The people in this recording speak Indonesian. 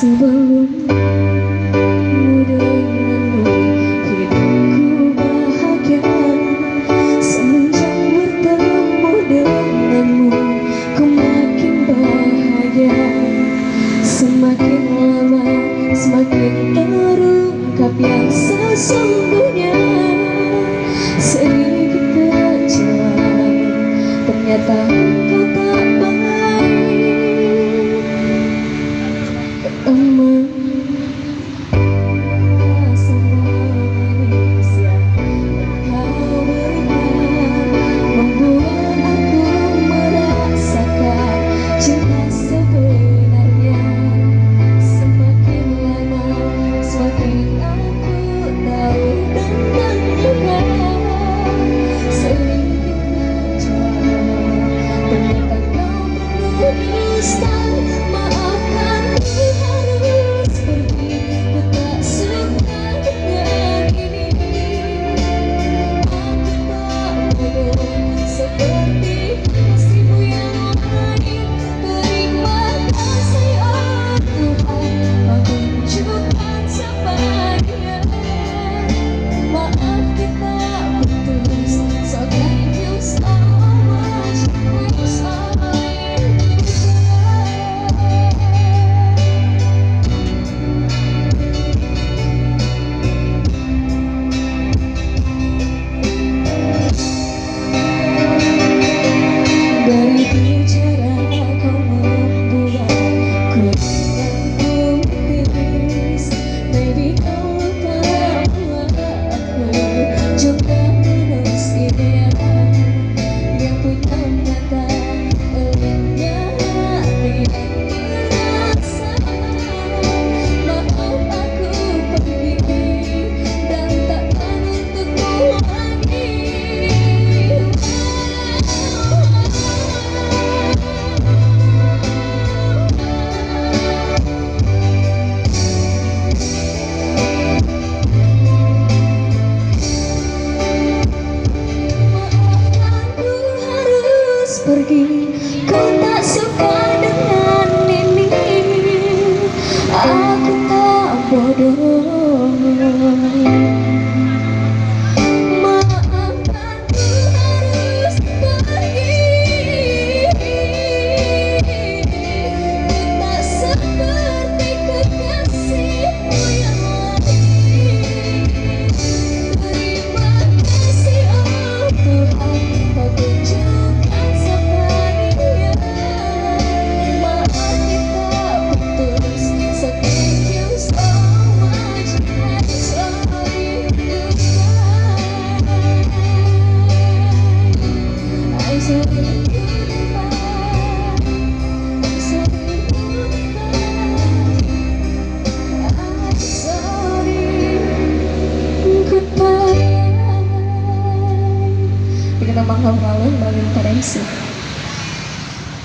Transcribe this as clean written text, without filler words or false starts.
Sebelummu denganmu hidupku bahagia. Semenjak bertemu denganmu ku makin bahagia. Semakin lama semakin terungkap yang sesungguhnya. Sedikit kecewa ternyata kau tak baik. Teman semua manis yang kau berikan membuat aku merasakan cinta sebenarnya. Semakin lama semakin aku tahu tentang luka. Sedikit kecewa ternyata kau berdusta. Pergi, kau tak suka dengan ini. Aku tak bodoh. Maafkan ku harus pergi. Ku tak seperti kekasihmu yang lain. Terima kasih oh Tuhan, kau tunjukkan. Kita bangga malu bagi Karensi.